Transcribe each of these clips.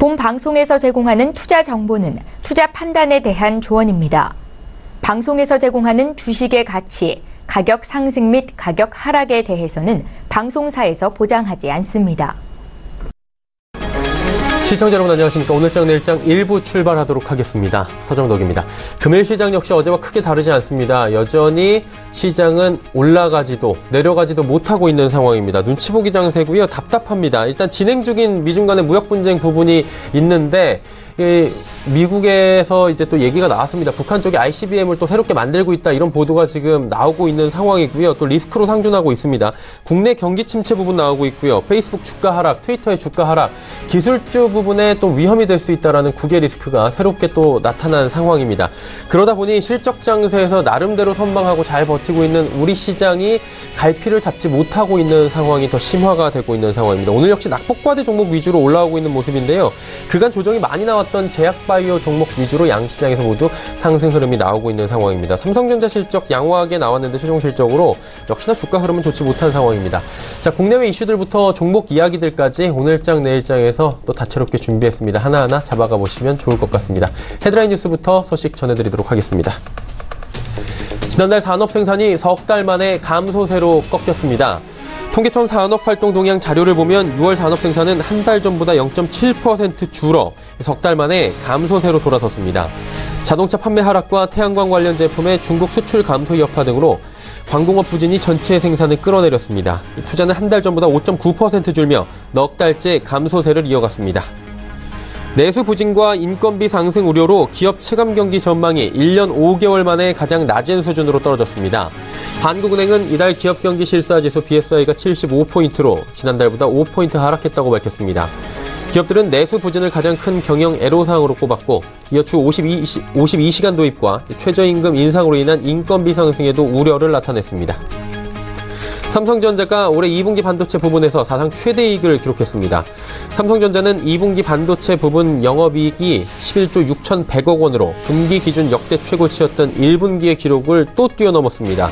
본 방송에서 제공하는 투자 정보는 투자 판단에 대한 조언입니다. 방송에서 제공하는 주식의 가치, 가격 상승 및 가격 하락에 대해서는 방송사에서 보장하지 않습니다. 시청자 여러분 안녕하십니까. 오늘장 내일장 1부 출발하도록 하겠습니다. 서정덕입니다. 금일 시장 역시 어제와 크게 다르지 않습니다. 여전히 시장은 올라가지도 내려가지도 못하고 있는 상황입니다. 눈치 보기 장세고요. 답답합니다. 일단 진행 중인 미중 간의 무역 분쟁 부분이 있는데 미국에서 이제 또 얘기가 나왔습니다. 북한 쪽이 ICBM을 또 새롭게 만들고 있다 이런 보도가 지금 나오고 있는 상황이고요. 또 리스크로 상존하고 있습니다. 국내 경기 침체 부분 나오고 있고요. 페이스북 주가 하락, 트위터의 주가 하락, 기술주 부분에 또 위험이 될 수 있다라는 국외 리스크가 새롭게 또 나타난 상황입니다. 그러다 보니 실적 장세에서 나름대로 선방하고 잘 버티고 있는 우리 시장이 갈피를 잡지 못하고 있는 상황이 더 심화가 되고 있는 상황입니다. 오늘 역시 낙폭과대 종목 위주로 올라오고 있는 모습인데요. 그간 조정이 많이 나왔던 제약바이오 종목 위주로 양시장에서 모두 상승 흐름이 나오고 있는 상황입니다. 삼성전자 실적 양호하게 나왔는데 최종 실적으로 역시나 주가 흐름은 좋지 못한 상황입니다. 자, 국내외 이슈들부터 종목 이야기들까지 오늘장 내일장에서 또 다채롭게 준비했습니다. 하나하나 잡아가 보시면 좋을 것 같습니다. 헤드라인 뉴스부터 소식 전해드리도록 하겠습니다. 지난달 산업 생산이 석 달 만에 감소세로 꺾였습니다. 통계청 산업활동 동향 자료를 보면 6월 산업 생산은 한 달 전보다 0.7% 줄어 석 달 만에 감소세로 돌아섰습니다. 자동차 판매 하락과 태양광 관련 제품의 중국 수출 감소 여파 등으로 광공업 부진이 전체 생산을 끌어내렸습니다. 투자는 한 달 전보다 5.9% 줄며 넉 달째 감소세를 이어갔습니다. 내수 부진과 인건비 상승 우려로 기업 체감 경기 전망이 1년 5개월 만에 가장 낮은 수준으로 떨어졌습니다. 한국은행은 이달 기업 경기 실사지수 BSI가 75포인트로 지난달보다 5포인트 하락했다고 밝혔습니다. 기업들은 내수 부진을 가장 큰 경영 애로사항으로 꼽았고 이어 주 52시간 도입과 최저임금 인상으로 인한 인건비 상승에도 우려를 나타냈습니다. 삼성전자가 올해 2분기 반도체 부분에서 사상 최대이익을 기록했습니다. 삼성전자는 2분기 반도체 부분 영업이익이 11조 6,100억 원으로 분기 기준 역대 최고치였던 1분기의 기록을 또 뛰어넘었습니다.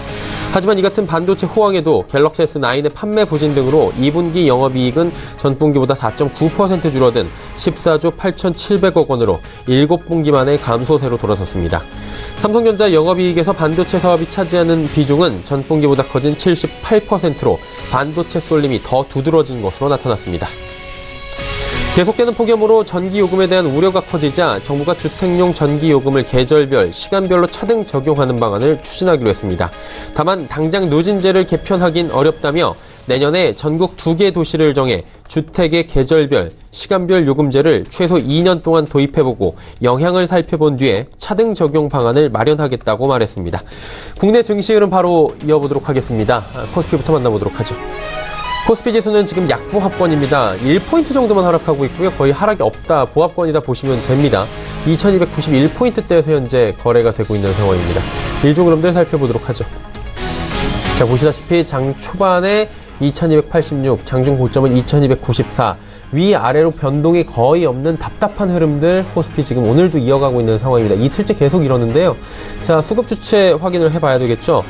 하지만 이 같은 반도체 호황에도 갤럭시 S9의 판매 부진 등으로 2분기 영업이익은 전분기보다 4.9% 줄어든 14조 8,700억 원으로 7분기 만에 감소세로 돌아섰습니다. 삼성전자 영업이익에서 반도체 사업이 차지하는 비중은 전분기보다 커진 78%로 반도체 쏠림이 더 두드러진 것으로 나타났습니다. 계속되는 폭염으로 전기요금에 대한 우려가 커지자 정부가 주택용 전기요금을 계절별, 시간별로 차등 적용하는 방안을 추진하기로 했습니다. 다만 당장 누진제를 개편하긴 어렵다며 내년에 전국 2개 도시를 정해 주택의 계절별, 시간별 요금제를 최소 2년 동안 도입해보고 영향을 살펴본 뒤에 차등 적용 방안을 마련하겠다고 말했습니다. 국내 증시 흐름 바로 이어보도록 하겠습니다. 코스피부터 만나보도록 하죠. 코스피 지수는 지금 약보합권입니다. 1포인트 정도만 하락하고 있고요. 거의 하락이 없다, 보합권이다 보시면 됩니다. 2291포인트대에서 현재 거래가 되고 있는 상황입니다. 일종 흐름들 살펴보도록 하죠. 자, 보시다시피 장 초반에 2286, 장중 고점은 2294, 위아래로 변동이 거의 없는 답답한 흐름들 코스피 지금 오늘도 이어가고 있는 상황입니다. 이틀째 계속 이러는데요. 자, 수급 주체 확인을 해봐야 되겠죠.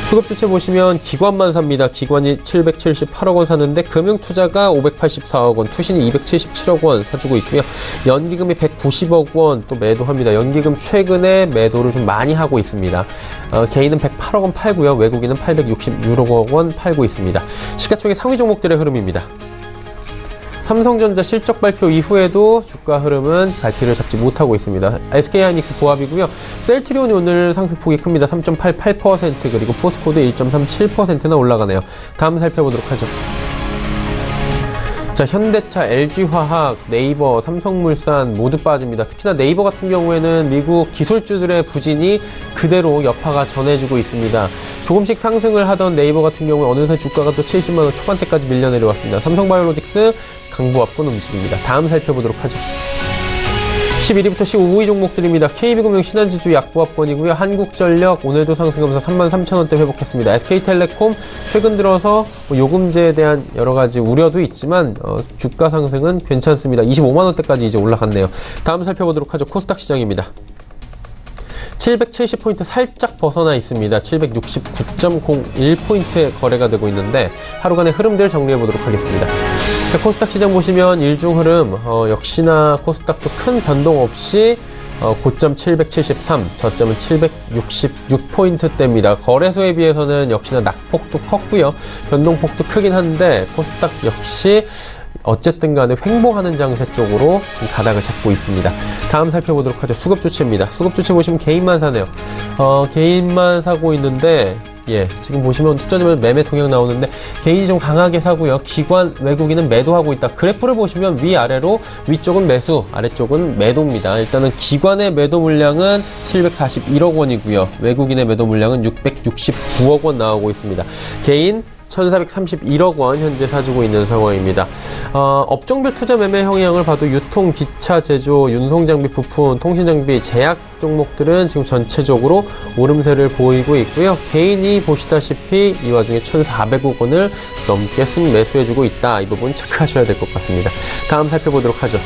수급 주체 보시면 기관만 삽니다. 기관이 778억 원 사는데 금융투자가 584억 원, 투신이 277억 원 사주고 있고요. 연기금이 190억 원 또 매도합니다. 연기금 최근에 매도를 좀 많이 하고 있습니다. 개인은 108억 원 팔고요. 외국인은 866억 원 팔고 있습니다. 시가총액 상위 종목들의 흐름입니다. 삼성전자 실적 발표 이후에도 주가 흐름은 갈피를 잡지 못하고 있습니다. SK하이닉스 보합이고요. 셀트리온이 오늘 상승폭이 큽니다. 3.88% 그리고 포스코도 1.37%나 올라가네요. 다음 살펴보도록 하죠. 자, 현대차, LG화학, 네이버, 삼성물산 모두 빠집니다. 특히나 네이버 같은 경우에는 미국 기술주들의 부진이 그대로 여파가 전해지고 있습니다. 조금씩 상승을 하던 네이버 같은 경우에 어느새 주가가 또 70만 원 초반대까지 밀려 내려왔습니다. 삼성바이오로직스 강보합권 움직입니다. 다음 살펴보도록 하죠. 11위부터 15위 종목들입니다. KB금융 신한지주 약보합권이고요. 한국전력 오늘도 상승하면서 33,000원대 회복했습니다. SK텔레콤 최근 들어서 요금제에 대한 여러 가지 우려도 있지만 주가 상승은 괜찮습니다. 25만 원대까지 이제 올라갔네요. 다음 살펴보도록 하죠. 코스닥 시장입니다. 770포인트 살짝 벗어나 있습니다. 769.01포인트에 거래가 되고 있는데 하루간의 흐름들 정리해 보도록 하겠습니다. 자, 코스닥 시장 보시면 일중 흐름, 역시나 코스닥도 큰 변동 없이 고점 773, 저점은 766포인트대입니다. 거래소에 비해서는 역시나 낙폭도 컸고요. 변동폭도 크긴 한데 코스닥 역시 어쨌든 간에 횡보하는 장세 쪽으로 지금 가닥을 잡고 있습니다. 다음 살펴보도록 하죠. 수급 주체입니다. 수급 주체 보시면 개인만 사네요. 개인만 사고 있는데 지금 보시면 투자자별 매매 동향 나오는데 개인이 좀 강하게 사고요. 기관, 외국인은 매도하고 있다. 그래프를 보시면 위아래로 위쪽은 매수, 아래쪽은 매도입니다. 일단은 기관의 매도 물량은 741억 원이고요. 외국인의 매도 물량은 669억 원 나오고 있습니다. 개인 1,431억 원 현재 사주고 있는 상황입니다. 업종별 투자 매매 형향을 봐도 유통, 기차, 제조, 운송장비, 부품, 통신장비, 제약 종목들은 지금 전체적으로 오름세를 보이고 있고요. 개인이 보시다시피 이 와중에 1,400억 원을 넘게 순매수해주고 있다. 이 부분 체크하셔야 될 것 같습니다. 다음 살펴보도록 하죠.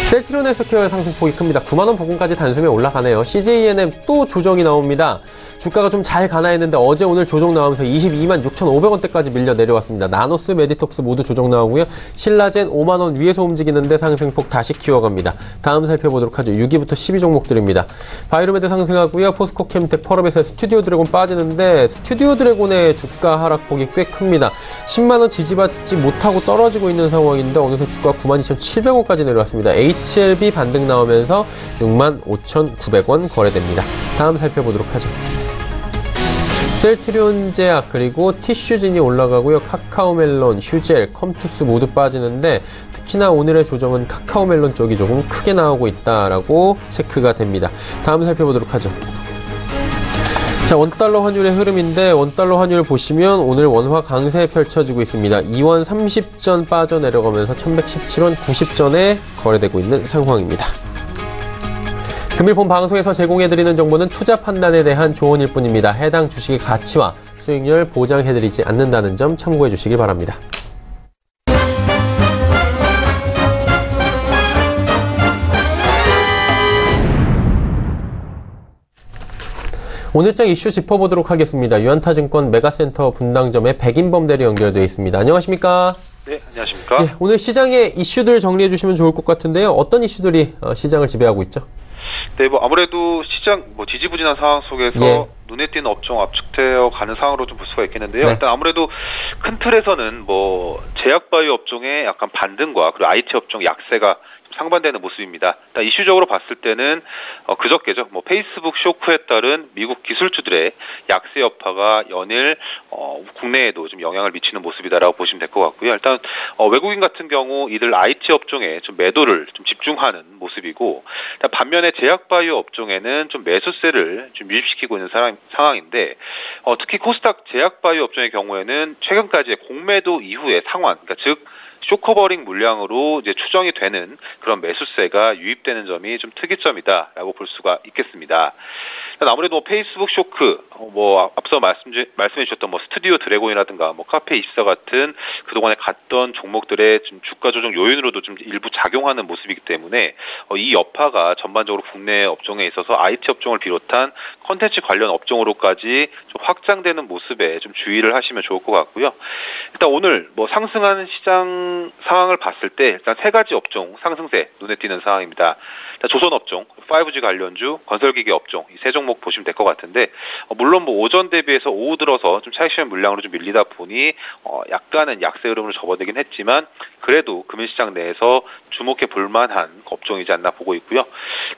셀트리온 헬스케어의 상승폭이 큽니다. 9만원 부근까지 단숨에 올라가네요. CJENM 또 조정이 나옵니다. 주가가 좀 잘 가나 했는데 어제 오늘 조정 나오면서 22만 6,500원대까지 밀려 내려왔습니다. 나노스, 메디톡스 모두 조정 나오고요. 신라젠 5만원 위에서 움직이는데 상승폭 다시 키워갑니다. 다음 살펴보도록 하죠. 6위부터 10위 종목들입니다. 바이로메드 상승하고요. 포스코 캠텍, 펄업에서 스튜디오 드래곤 빠지는데 스튜디오 드래곤의 주가 하락폭이 꽤 큽니다. 10만원 지지받지 못하고 떨어지고 있는 상황인데 어느새 주가가 92,700원까지 내려왔습니다. HLB 반등 나오면서 65,900원 거래됩니다. 다음 살펴보도록 하죠. 셀트리온 제약 그리고 티슈진이 올라가고요. 카카오멜론, 휴젤, 컴투스 모두 빠지는데 특히나 오늘의 조정은 카카오멜론 쪽이 조금 크게 나오고 있다라고 체크가 됩니다. 다음 살펴보도록 하죠. 자, 원달러 환율의 흐름인데 원달러 환율 보시면 오늘 원화 강세 펼쳐지고 있습니다. 2원 30전 빠져내려가면서 1117원 90전에 거래되고 있는 상황입니다. 금일 본 방송에서 제공해드리는 정보는 투자 판단에 대한 조언일 뿐입니다. 해당 주식의 가치와 수익률 보장해드리지 않는다는 점 참고해 주시기 바랍니다. 오늘장 이슈 짚어보도록 하겠습니다. 유안타증권 메가센터 분당점의 백인범 대리 연결되어 있습니다. 안녕하십니까? 네, 안녕하십니까? 오늘 시장의 이슈들 정리해 주시면 좋을 것 같은데요. 어떤 이슈들이 시장을 지배하고 있죠? 네, 아무래도 시장 지지부진한 상황 속에서 눈에 띄는 업종 압축되어 가는 상황으로 좀 볼 수가 있겠는데요. 일단 아무래도 큰 틀에서는 제약바이오 업종의 약간 반등과 그리고 IT 업종 약세가 상반되는 모습입니다. 이슈적으로 봤을 때는 그저께죠. 페이스북 쇼크에 따른 미국 기술주들의 약세 여파가 연일 국내에도 좀 영향을 미치는 모습이다라고 보시면 될 것 같고요. 일단 외국인 같은 경우 이들 IT 업종에 좀 매도를 좀 집중하는 모습이고, 반면에 제약바이오 업종에는 좀 매수세를 좀 유입시키고 있는 상황인데, 특히 코스닥 제약바이오 업종의 경우에는 최근까지의 공매도 이후의 상환, 그러니까 즉 쇼커버링 물량으로 이제 추정이 되는 그런 매수세가 유입되는 점이 좀 특이점이다라고 볼 수가 있겠습니다. 아무래도 페이스북 쇼크, 앞서 말씀해 주셨던 스튜디오 드래곤이라든가 카페24 같은 그동안에 갔던 종목들의 좀 주가 조정 요인으로도 좀 일부 작용하는 모습이기 때문에 이 여파가 전반적으로 국내 업종에 있어서 IT 업종을 비롯한 컨텐츠 관련 업종으로까지 좀 확장되는 모습에 좀 주의를 하시면 좋을 것 같고요. 일단 오늘 상승하는 시장 상황을 봤을 때 일단 세 가지 업종 상승세 눈에 띄는 상황입니다. 일단 조선업종, 5G 관련주, 건설기계 업종 이 세 종목 보시면 될 것 같은데, 물론 오전 대비해서 오후 들어서 좀 차익실현 물량으로 좀 밀리다 보니 약간은 약세 흐름으로 접어들긴 했지만 그래도 금일시장 내에서 주목해 볼 만한 업종이지 않나 보고 있고요.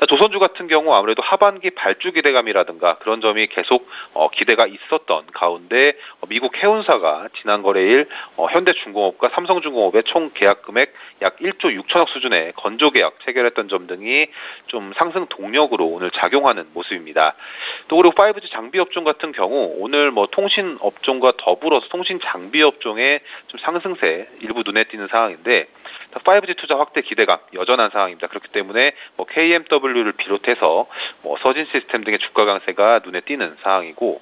조선주 같은 경우 아무래도 하반기 발주 기대감이라든가 그런 점이 계속 기대가 있었던 가운데 미국 해운사가 지난 거래일 현대중공업과 삼성중공업의 총 계약 금액 약 1조 6천억 수준의 건조 계약 체결했던 점 등이 좀 상승 동력으로 오늘 작용하는 모습입니다. 또 그리고 5G 장비 업종 같은 경우 오늘 통신 업종과 더불어서 통신 장비 업종의 좀 상승세 일부 눈에 띄는 상황인데 5G 투자 확대 기대감 여전한 상황입니다. 그렇기 때문에 KMW를 비롯해서 서진 시스템 등의 주가 강세가 눈에 띄는 상황이고,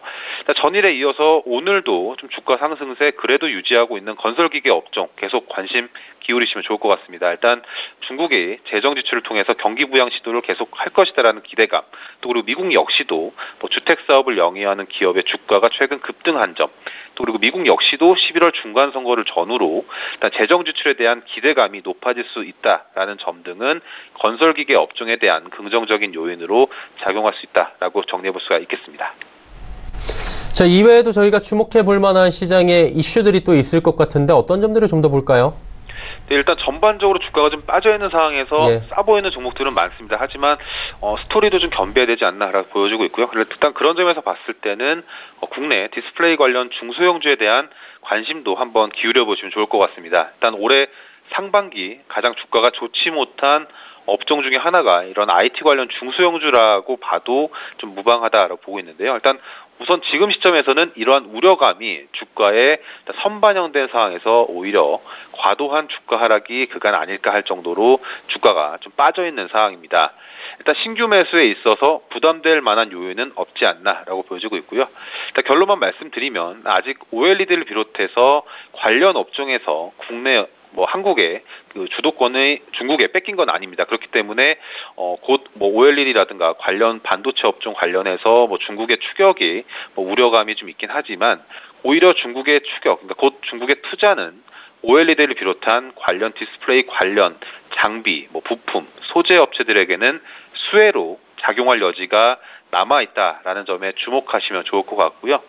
전일에 이어서 오늘도 좀 주가 상승세 그래도 유지하고 있는 건설기계 업종 계속 관심 기울이시면 좋을 것 같습니다. 일단 중국이 재정 지출을 통해서 경기 부양 시도를 계속 할 것이다라는 기대감, 또 그리고 미국 역시도 주택 사업을 영위하는 기업의 주가가 최근 급등한 점, 또 그리고 미국 역시도 11월 중간 선거를 전후로 일단 재정 지출에 대한 기대감이 높아질 수 있다라는 점 등은 건설기계 업종에 대한 긍정적인 요인으로 작용할 수 있다라고 정리해 볼 수가 있겠습니다. 자, 이외에도 저희가 주목해 볼 만한 시장의 이슈들이 또 있을 것 같은데 어떤 점들을 좀 더 볼까요? 네, 일단 전반적으로 주가가 좀 빠져있는 상황에서 싸 보이는 종목들은 많습니다. 하지만 스토리도 좀 겸비해야 되지 않나라고 보여지고 있고요. 일단 그런 점에서 봤을 때는 국내 디스플레이 관련 중소형주에 대한 관심도 한번 기울여 보시면 좋을 것 같습니다. 일단 올해 상반기 가장 주가가 좋지 못한 업종 중에 하나가 이런 IT 관련 중소형주라고 봐도 좀 무방하다라고 보고 있는데요. 일단 우선 지금 시점에서는 이러한 우려감이 주가에 선반영된 상황에서 오히려 과도한 주가 하락이 그간 아닐까 할 정도로 주가가 좀 빠져있는 상황입니다. 일단 신규 매수에 있어서 부담될 만한 요인은 없지 않나라고 보여지고 있고요. 일단 결론만 말씀드리면 아직 OLED를 비롯해서 관련 업종에서 국내 한국의 그 주도권의 중국에 뺏긴 건 아닙니다. 그렇기 때문에 곧 OLED라든가 관련 반도체 업종 관련해서 중국의 추격이 우려감이 좀 있긴 하지만 오히려 중국의 추격, 그러니까 곧 중국의 투자는 OLED를 비롯한 관련 디스플레이 관련 장비, 부품, 소재 업체들에게는 수혜로 작용할 여지가 남아있다라는 점에 주목하시면 좋을 것 같고요.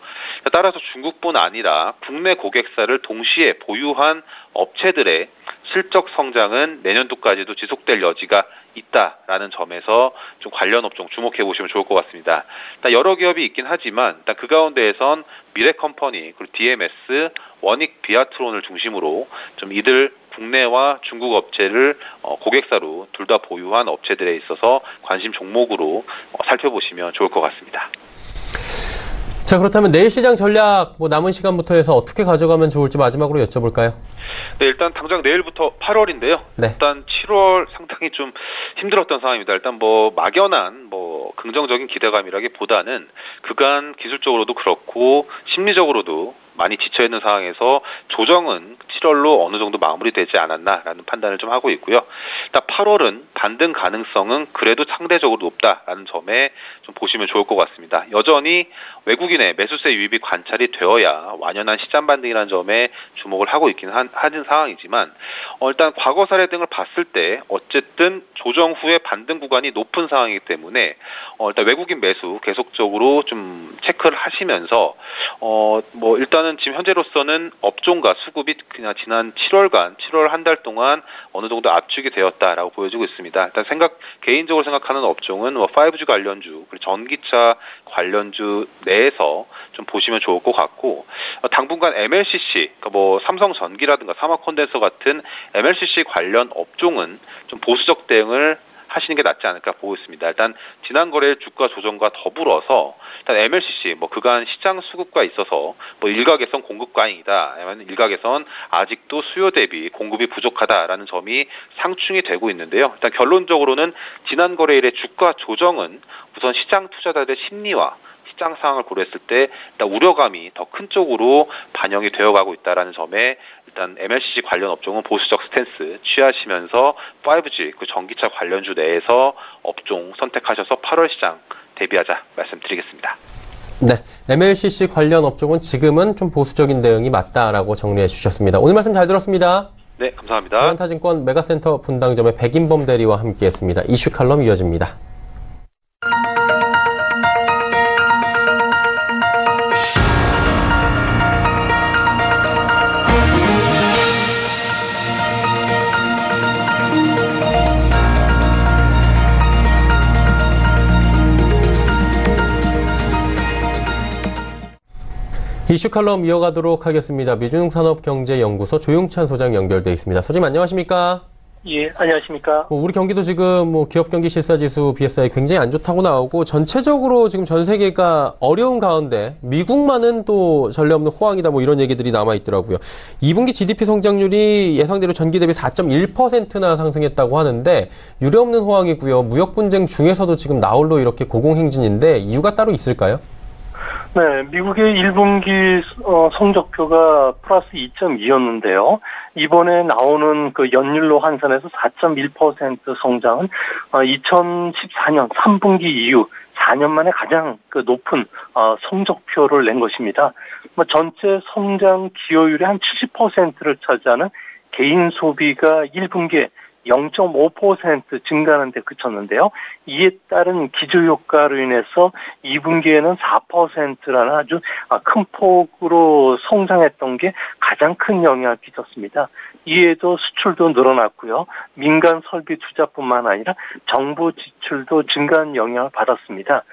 따라서 중국뿐 아니라 국내 고객사를 동시에 보유한 업체들의 실적 성장은 내년도까지도 지속될 여지가 있다라는 점에서 좀 관련 업종 주목해 보시면 좋을 것 같습니다. 일단 여러 기업이 있긴 하지만 일단 그 가운데에선 미래컴퍼니, 그리고 DMS, 원익, 비아트론을 중심으로 좀 이들 국내와 중국 업체를 고객사로 둘 다 보유한 업체들에 있어서 관심 종목으로 살펴보시면 좋을 것 같습니다. 자, 그렇다면 내일 시장 전략 남은 시간부터 해서 어떻게 가져가면 좋을지 마지막으로 여쭤볼까요? 네, 일단 당장 내일부터 8월인데요. 네. 일단 7월 상당히 좀 힘들었던 상황입니다. 일단 막연한 긍정적인 기대감이라기보다는 그간 기술적으로도 그렇고 심리적으로도 많이 지쳐있는 상황에서 조정은 7월로 어느 정도 마무리되지 않았나라는 판단을 좀 하고 있고요. 일단 8월은 반등 가능성은 그래도 상대적으로 높다라는 점에 좀 보시면 좋을 것 같습니다. 여전히 외국인의 매수세 유입이 관찰이 되어야 완연한 시장 반등이라는 점에 주목을 하고 있긴 하는 상황이지만 일단 과거 사례 등을 봤을 때 어쨌든 조정 후에 반등 구간이 높은 상황이기 때문에 일단 외국인 매수 계속적으로 좀 체크를 하시면서 일단은 지금 현재로서는 업종과 수급이 그냥 지난 7월 한 달 동안 어느 정도 압축이 되었다라고 보여지고 있습니다. 일단 개인적으로 생각하는 업종은 5G 관련주, 그리고 전기차 관련주 내에서 좀 보시면 좋을 것 같고 당분간 MLCC, 그러니까 삼성전기라든가 삼화콘덴서 같은 MLCC 관련 업종은 좀 보수적 대응을 하시는 게 낫지 않을까 보고 있습니다. 일단 지난 거래일 주가 조정과 더불어서 일단 MLCC 그간 시장 수급과 있어서 일각에선 공급 과잉이다, 아니면 일각에선 아직도 수요 대비 공급이 부족하다라는 점이 상충이 되고 있는데요. 일단 결론적으로는 지난 거래일의 주가 조정은 우선 시장 투자자들의 심리와 시장 상황을 고려했을 때 일단 우려감이 더 큰 쪽으로 반영이 되어가고 있다라는 점에 일단 MLCC 관련 업종은 보수적 스탠스 취하시면서 5G 그 전기차 관련주 내에서 업종 선택하셔서 8월 시장 대비하자 말씀드리겠습니다. 네, MLCC 관련 업종은 지금은 좀 보수적인 대응이 맞다라고 정리해 주셨습니다. 오늘 말씀 잘 들었습니다. 네, 감사합니다. 고안타증권 메가센터 분당점의 백인범 대리와 함께했습니다. 이슈 칼럼 이어집니다. 이슈 칼럼 이어가도록 하겠습니다. 미주산업경제연구소 조용찬 소장 연결돼 있습니다. 소장님 안녕하십니까? 예, 안녕하십니까? 우리 경기도 지금 기업 경기 실사지수 BSI 굉장히 안 좋다고 나오고 전체적으로 지금 전 세계가 어려운 가운데 미국만은 또 전례 없는 호황이다 이런 얘기들이 남아 있더라고요. 2분기 GDP 성장률이 예상대로 전기 대비 4.1%나 상승했다고 하는데 유례 없는 호황이고요. 무역 분쟁 중에서도 지금 나홀로 이렇게 고공행진인데 이유가 따로 있을까요? 네, 미국의 1분기 성적표가 플러스 2.2였는데요. 이번에 나오는 그 연율로 환산해서 4.1% 성장은 2014년 3분기 이후 4년 만에 가장 높은 성적표를 낸 것입니다. 전체 성장 기여율의 한 70%를 차지하는 개인 소비가 1분기에 0.5% 증가하는 데 그쳤는데요. 이에 따른 기저효과로 인해서 2분기에는 4%라는 아주 큰 폭으로 성장했던 게 가장 큰 영향을 끼쳤습니다. 이에도 수출도 늘어났고요. 민간 설비 투자뿐만 아니라 정부 지출도 증가한 영향을 받았습니다.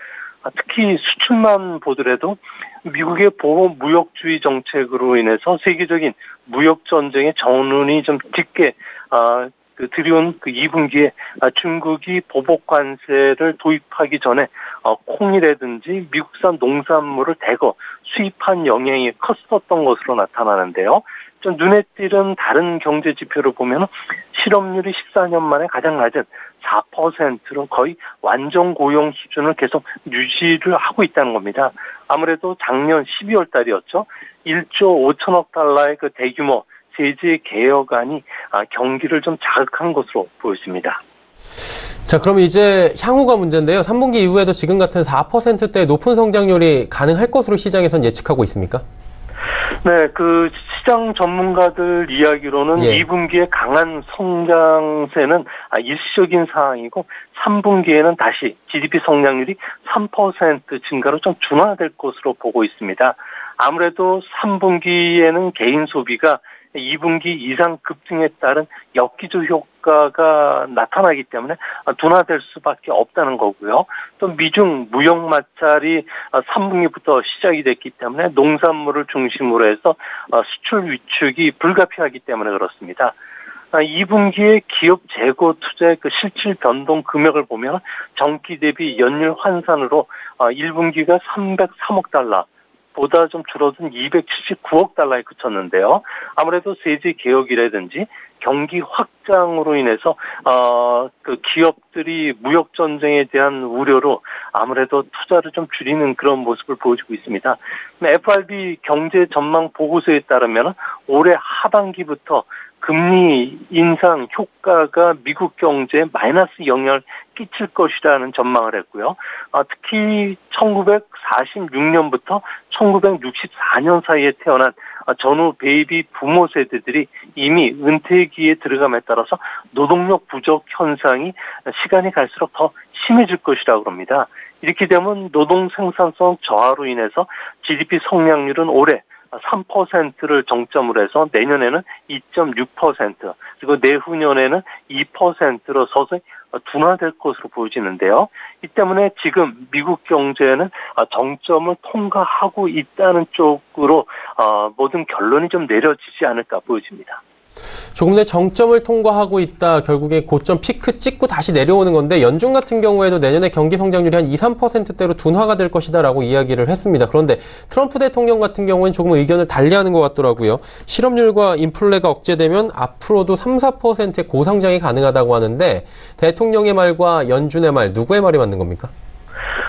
특히 수출만 보더라도 미국의 보호 무역주의 정책으로 인해서 세계적인 무역 전쟁의 전운이 좀 짙게 들여온 2분기에 중국이 보복 관세를 도입하기 전에 콩이라든지 미국산 농산물을 대거 수입한 영향이 컸었던 것으로 나타나는데요. 좀 눈에 띄는 다른 경제 지표를 보면 실업률이 14년 만에 가장 낮은 4%로 거의 완전 고용 수준을 계속 유지를 하고 있다는 겁니다. 아무래도 작년 12월 달이었죠. 1조 5천억 달러의 대규모 세제 개혁안이 경기를 좀 자극한 것으로 보였습니다. 자, 그럼 이제 향후가 문제인데요. 3분기 이후에도 지금 같은 4%대 높은 성장률이 가능할 것으로 시장에선 예측하고 있습니까? 네, 시장 전문가들 이야기로는 2분기에 강한 성장세는 일시적인 상황이고 3분기에는 다시 GDP 성장률이 3% 증가로 좀 둔화될 것으로 보고 있습니다. 아무래도 3분기에는 개인 소비가 2분기 이상 급등에 따른 역기조 효과가 나타나기 때문에 둔화될 수밖에 없다는 거고요. 또 미중 무역 마찰이 3분기부터 시작이 됐기 때문에 농산물을 중심으로 해서 수출 위축이 불가피하기 때문에 그렇습니다. 2분기에 기업 재고 투자의 실질 변동 금액을 보면 전기 대비 연율 환산으로 1분기가 303억 달러, 보다 좀 줄어든 279억 달러에 그쳤는데요. 아무래도 세제 개혁이라든지 경기 확장으로 인해서 기업들이 무역 전쟁에 대한 우려로 아무래도 투자를 좀 줄이는 그런 모습을 보여주고 있습니다. FRB 경제 전망 보고서에 따르면 올해 하반기부터 금리 인상 효과가 미국 경제에 마이너스 영향을 끼칠 것이라는 전망을 했고요. 특히 1946년부터 1964년 사이에 태어난 전후 베이비 부모 세대들이 이미 은퇴기에 들어감에 따라서 노동력 부족 현상이 시간이 갈수록 더 심해질 것이라고 합니다. 이렇게 되면 노동 생산성 저하로 인해서 GDP 성장률은 올해 3%를 정점으로 해서 내년에는 2.6%, 그리고 내후년에는 2%로 서서히 둔화될 것으로 보여지는데요. 이 때문에 지금 미국 경제는 정점을 통과하고 있다는 쪽으로 모든 결론이 좀 내려지지 않을까 보여집니다. 조금 더 정점을 통과하고 있다. 결국에 고점 피크 찍고 다시 내려오는 건데 연준 같은 경우에도 내년에 경기 성장률이 한 2, 3%대로 둔화가 될 것이다라고 이야기를 했습니다. 그런데 트럼프 대통령 같은 경우에는 조금 의견을 달리하는 것 같더라고요. 실업률과 인플레가 억제되면 앞으로도 3, 4%의 고성장이 가능하다고 하는데 대통령의 말과 연준의 말 누구의 말이 맞는 겁니까?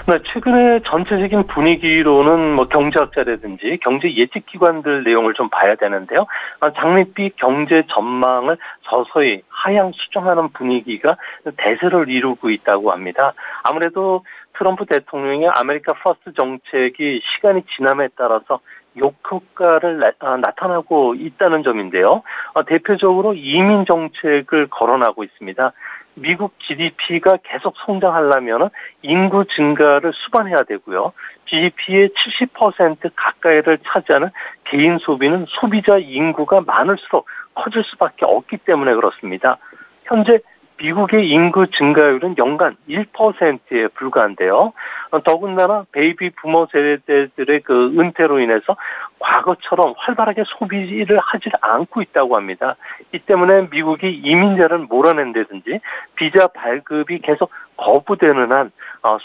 네, 최근에 전체적인 분위기로는 경제학자라든지 경제 예측기관들 내용을 좀 봐야 되는데요. 장밋빛 경제 전망을 서서히 하향 수정하는 분위기가 대세를 이루고 있다고 합니다. 아무래도 트럼프 대통령의 아메리카 퍼스트 정책이 시간이 지남에 따라서 역효과를 나타나고 있다는 점인데요. 대표적으로 이민 정책을 거론하고 있습니다. 미국 GDP가 계속 성장하려면 인구 증가를 수반해야 되고요. GDP의 70% 가까이를 차지하는 개인 소비는 소비자 인구가 많을수록 커질 수밖에 없기 때문에 그렇습니다. 현재 미국의 인구 증가율은 연간 1%에 불과한데요. 더군다나 베이비 부모 세대들의 은퇴로 인해서 과거처럼 활발하게 소비를 하지 않고 있다고 합니다. 이 때문에 미국이 이민자를 몰아낸다든지 비자 발급이 계속 거부되는 한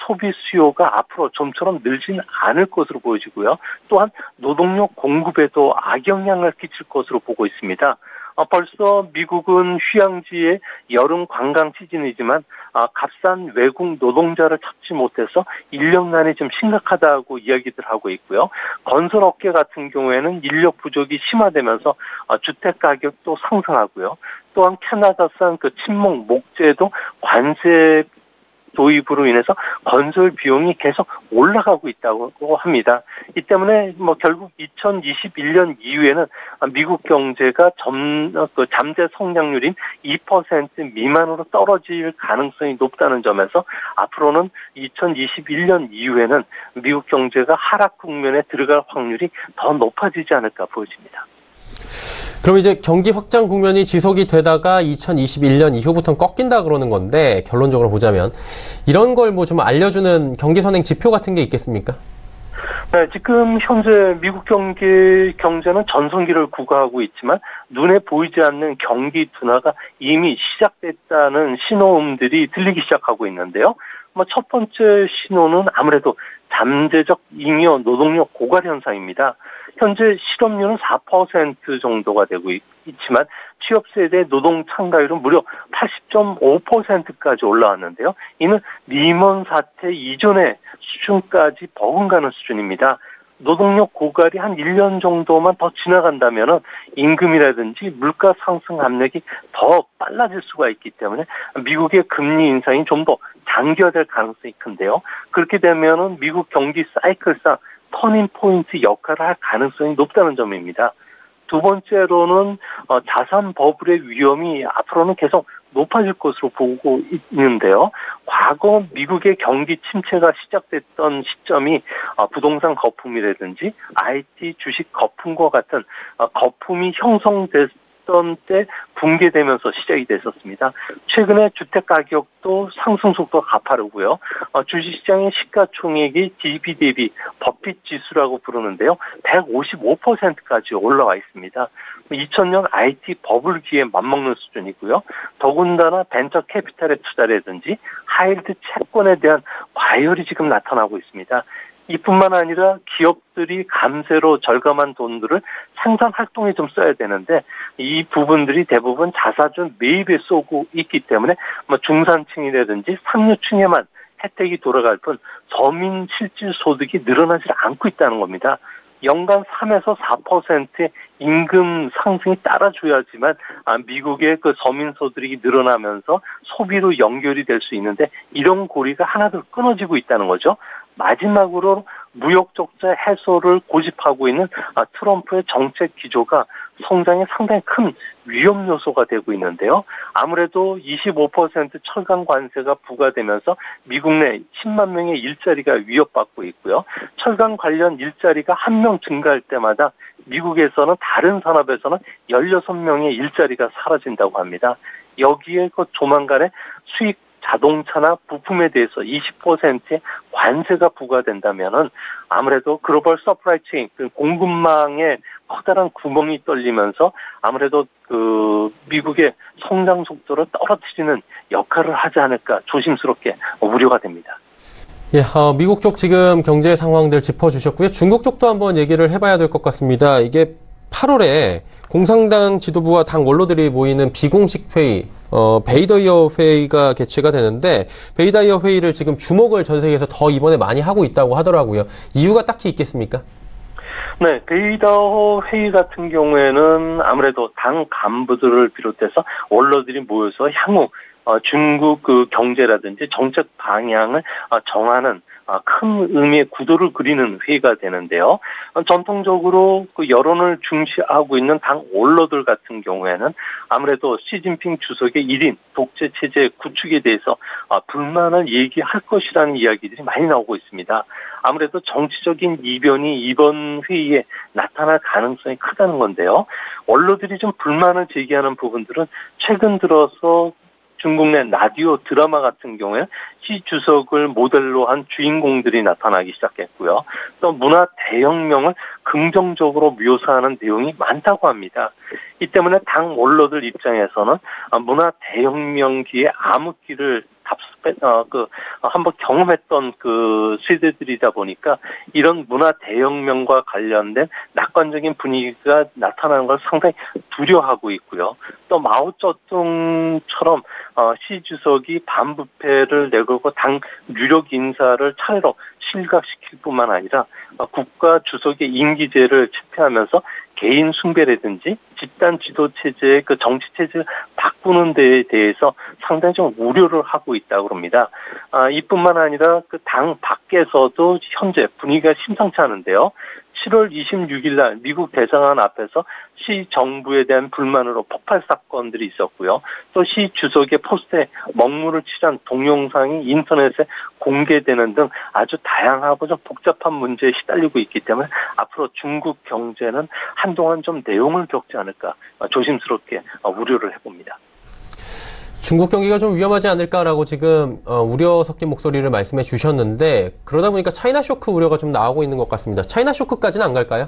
소비 수요가 앞으로 좀처럼 늘지는 않을 것으로 보여지고요. 또한 노동력 공급에도 악영향을 끼칠 것으로 보고 있습니다. 벌써 미국은 휴양지의 여름 관광 시즌이지만 값싼 외국 노동자를 찾지 못해서 인력난이 좀 심각하다고 이야기들 하고 있고요. 건설업계 같은 경우에는 인력 부족이 심화되면서 주택 가격도 상승하고요. 또한 캐나다산 친목 목재도 관세 도입으로 인해서 건설 비용이 계속 올라가고 있다고 합니다. 이 때문에 결국 2021년 이후에는 미국 경제가 잠재 성장률인 2% 미만으로 떨어질 가능성이 높다는 점에서 앞으로는 2021년 이후에는 미국 경제가 하락 국면에 들어갈 확률이 더 높아지지 않을까 보여집니다. 그럼 이제 경기 확장 국면이 지속이 되다가 2021년 이후부터는 꺾인다 그러는 건데, 결론적으로 보자면 이런 걸 좀 알려주는 경기 선행 지표 같은 게 있겠습니까? 네, 지금 현재 미국 경제는 전성기를 구가하고 있지만 눈에 보이지 않는 경기 둔화가 이미 시작됐다는 신호음들이 들리기 시작하고 있는데요. 첫 번째 신호는 아무래도 잠재적 잉여 노동력 고갈 현상입니다. 현재 실업률은 4% 정도가 되고 있지만 취업세대 노동 참가율은 무려 80.5%까지 올라왔는데요. 이는 리먼 사태 이전의 수준까지 버금가는 수준입니다. 노동력 고갈이 한 1년 정도만 더 지나간다면 임금이라든지 물가 상승 압력이 더 빨라질 수가 있기 때문에 미국의 금리 인상이 좀 더 장기화될 가능성이 큰데요. 그렇게 되면 미국 경기 사이클상 터닝 포인트 역할을 할 가능성이 높다는 점입니다. 두 번째로는 자산 버블의 위험이 앞으로는 계속 높아질 것으로 보고 있는데요. 과거 미국의 경기 침체가 시작됐던 시점이 부동산 거품이라든지 IT 주식 거품과 같은 거품이 형성됐던 때 붕괴되면서 시작이 됐었습니다. 최근에 주택 가격도 상승 속도가 가파르고요. 주식시장의 시가총액이 GDP 대비 버핏 지수라고 부르는데요. 155%까지 올라와 있습니다. 2000년 IT 버블기에 맞먹는 수준이고요. 더군다나 벤처 캐피탈의 투자라든지 하이힐드 채권에 대한 과열이 지금 나타나고 있습니다. 이뿐만 아니라 기업들이 감세로 절감한 돈들을 생산 활동에 좀 써야 되는데 이 부분들이 대부분 자사주 매입에 쏘고 있기 때문에 중산층이라든지 상류층에만 혜택이 돌아갈 뿐 서민 실질 소득이 늘어나지 않고 있다는 겁니다. 연간 3에서 4%의 임금 상승이 따라줘야지만 미국의 그 서민 소득이 늘어나면서 소비로 연결이 될 수 있는데 이런 고리가 하나둘 끊어지고 있다는 거죠. 마지막으로 무역 적자 해소를 고집하고 있는 트럼프의 정책 기조가 성장에 상당히 큰 위험 요소가 되고 있는데요. 아무래도 25% 철강 관세가 부과되면서 미국 내 10만 명의 일자리가 위협받고 있고요. 철강 관련 일자리가 1명 증가할 때마다 미국에서는 다른 산업에서는 16명의 일자리가 사라진다고 합니다. 여기에 조만간에 수익 자동차나 부품에 대해서 20%의 관세가 부과된다면은 아무래도 글로벌 서플라이 체인, 공급망에 커다란 구멍이 뚫리면서 아무래도 미국의 성장 속도를 떨어뜨리는 역할을 하지 않을까 조심스럽게 우려가 됩니다. 예, 미국 쪽 지금 경제 상황들 짚어주셨고요. 중국 쪽도 한번 얘기를 해봐야 될 것 같습니다. 이게 8월에 공산당 지도부와 당 원로들이 모이는 비공식 회의, 베이더이어 회의가 개최가 되는데 베이더이어 회의를 지금 주목을 전 세계에서 더 이번에 많이 하고 있다고 하더라고요. 이유가 딱히 있겠습니까? 네, 베이더 회의 같은 경우에는 아무래도 당 간부들을 비롯해서 원로들이 모여서 향후 중국 경제라든지 정책 방향을 정하는 큰 의미의 구도를 그리는 회의가 되는데요. 전통적으로 여론을 중시하고 있는 당 원로들 같은 경우에는 아무래도 시진핑 주석의 1인 독재 체제 구축에 대해서 불만을 얘기할 것이라는 이야기들이 많이 나오고 있습니다. 아무래도 정치적인 이변이 이번 회의에 나타날 가능성이 크다는 건데요. 원로들이 좀 불만을 제기하는 부분들은 최근 들어서 중국 내 라디오 드라마 같은 경우에 시 주석을 모델로 한 주인공들이 나타나기 시작했고요. 또 문화 대혁명을 긍정적으로 묘사하는 내용이 많다고 합니다. 이 때문에 당 원로들 입장에서는 문화 대혁명기의 암흑기를 한번 경험했던 세대들이다 보니까 이런 문화 대혁명과 관련된 낙관적인 분위기가 나타나는 걸 상당히 두려워하고 있고요. 또 마오쩌둥처럼 시 주석이 반부패를 내걸고 당 유력 인사를 차례로 실각시킬 뿐만 아니라 국가 주석의 임기제를 집행하면서 개인 숭배라든지 집단 지도 체제의 그 정치 체제를 바꾸는 데에 대해서 상당히 좀 우려를 하고 있다고 합니다. 이뿐만 아니라 그 당 밖에서도 현재 분위기가 심상치 않은데요. 7월 26일 날 미국 대사관 앞에서 시 정부에 대한 불만으로 폭발 사건들이 있었고요. 또 시 주석의 포스트에 먹물을 칠한 동영상이 인터넷에 공개되는 등 아주 다양하고 좀 복잡한 문제에 시달리고 있기 때문에 앞으로 중국 경제는 한동안 좀 내용을 겪지 않을까 조심스럽게 우려를 해봅니다. 중국 경기가 좀 위험하지 않을까라고 지금 우려 섞인 목소리를 말씀해 주셨는데 그러다 보니까 차이나 쇼크 우려가 좀 나오고 있는 것 같습니다. 차이나 쇼크까지는 안 갈까요?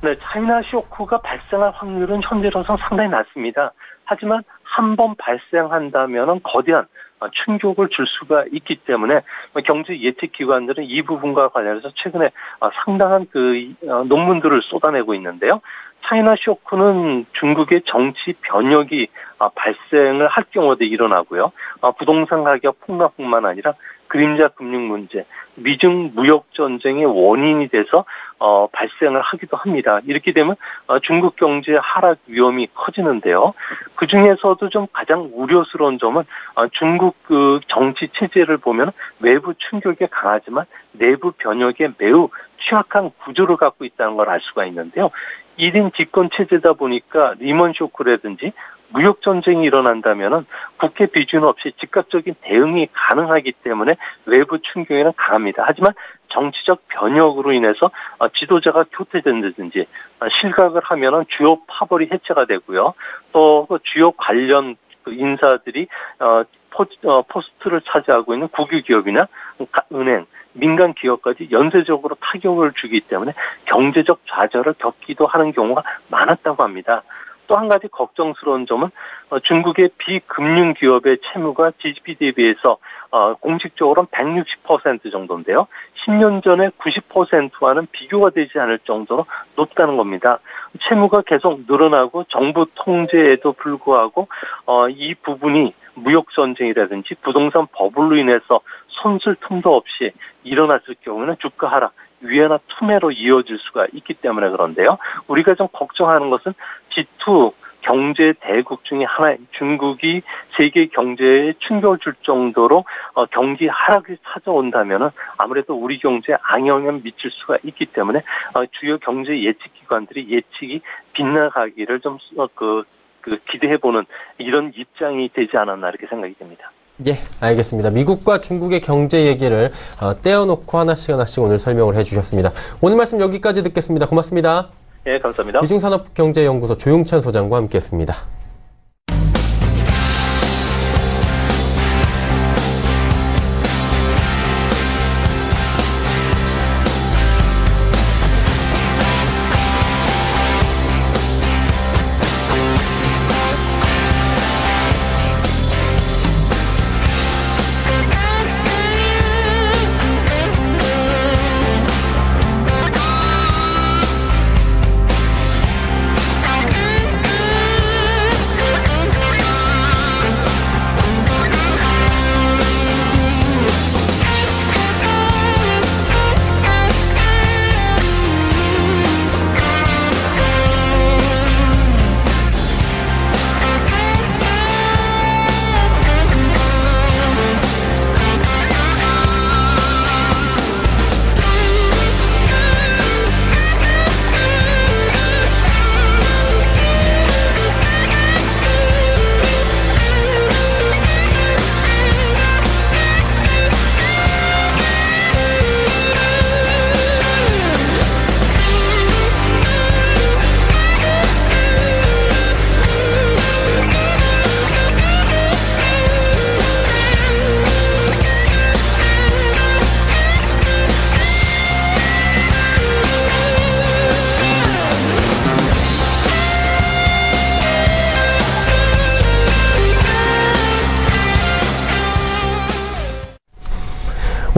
네, 차이나 쇼크가 발생할 확률은 현재로서는 상당히 낮습니다. 하지만 한 번 발생한다면 거대한 충격을 줄 수가 있기 때문에 경제 예측 기관들은 이 부분과 관련해서 최근에 상당한 그 논문들을 쏟아내고 있는데요. 차이나 쇼크는 중국의 정치 변혁이 발생을 할 경우도 일어나고요. 부동산 가격 폭락뿐만 아니라 그림자 금융 문제, 미중 무역 전쟁의 원인이 돼서 발생을 하기도 합니다. 이렇게 되면 중국 경제의 하락 위험이 커지는데요. 그 중에서도 좀 가장 우려스러운 점은 중국 그 정치 체제를 보면 외부 충격에 강하지만 내부 변혁에 매우 취약한 구조를 갖고 있다는 걸 알 수가 있는데요. 1인 집권 체제다 보니까 리먼 쇼크라든지 무역 전쟁이 일어난다면은 국회 비준 없이 즉각적인 대응이 가능하기 때문에 외부 충격에는 강합니다. 하지만 정치적 변혁으로 인해서 지도자가 교체된다든지 실각을 하면은 주요 파벌이 해체가 되고요. 또 주요 관련 인사들이 포스트를 차지하고 있는 국유 기업이나 은행, 민간 기업까지 연쇄적으로 타격을 주기 때문에 경제적 좌절을 겪기도 하는 경우가 많았다고 합니다. 또 한 가지 걱정스러운 점은 중국의 비금융 기업의 채무가 GDP 대비해서 공식적으로는 160% 정도인데요. 10년 전에 90%와는 비교가 되지 않을 정도로 높다는 겁니다. 채무가 계속 늘어나고 정부 통제에도 불구하고 이 부분이 무역 전쟁이라든지 부동산 버블로 인해서 손쓸 틈도 없이 일어났을 경우는 주가 하락, 위안화 투매로 이어질 수가 있기 때문에 그런데요. 우리가 좀 걱정하는 것은 G2 경제 대국 중에 하나인 중국이 세계 경제에 충격을 줄 정도로 경기 하락이 찾아온다면은 아무래도 우리 경제에 악영향을 미칠 수가 있기 때문에 주요 경제 예측 기관들이 예측이 빗나가기를 좀 기대해보는 이런 입장이 되지 않았나 이렇게 생각이 됩니다. 예, 알겠습니다. 미국과 중국의 경제 얘기를 떼어놓고 하나씩 오늘 설명을 해주셨습니다. 오늘 말씀 여기까지 듣겠습니다. 고맙습니다. 예, 감사합니다. 미중산업경제연구소 조용찬 소장과 함께했습니다.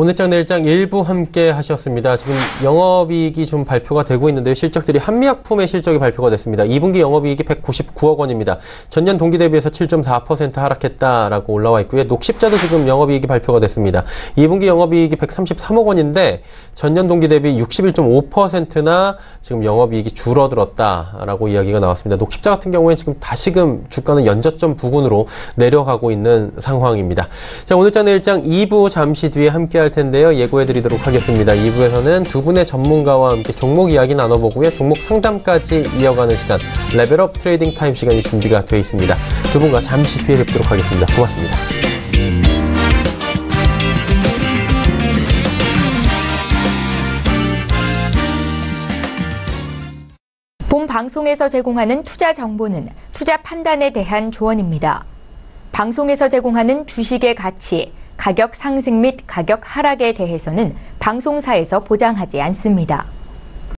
오늘장 내일장 일부 함께 하셨습니다. 지금 영업이익이 좀 발표가 되고 있는데요. 실적들이 한미약품의 실적이 발표가 됐습니다. 2분기 영업이익이 199억 원입니다. 전년 동기 대비해서 7.4% 하락했다라고 올라와 있고요. 녹십자도 지금 영업이익이 발표가 됐습니다. 2분기 영업이익이 133억 원인데 전년 동기 대비 61.5%나 지금 영업이익이 줄어들었다라고 이야기가 나왔습니다. 녹십자 같은 경우에 지금 다시금 주가는 연저점 부근으로 내려가고 있는 상황입니다. 자, 오늘장 내일장 2부 잠시 뒤에 함께 할 텐데요. 예고해드리도록 하겠습니다. 2부에서는 두 분의 전문가와 함께 종목 이야기 나눠보고요. 종목 상담까지 이어가는 시간, 레벨업 트레이딩 타임 시간이 준비가 되어 있습니다. 두 분과 잠시 뒤에 뵙도록 하겠습니다. 고맙습니다. 본 방송에서 제공하는 투자 정보는 투자 판단에 대한 조언입니다. 방송에서 제공하는 주식의 가치, 가격 상승 및 가격 하락에 대해서는 방송사에서 보장하지 않습니다.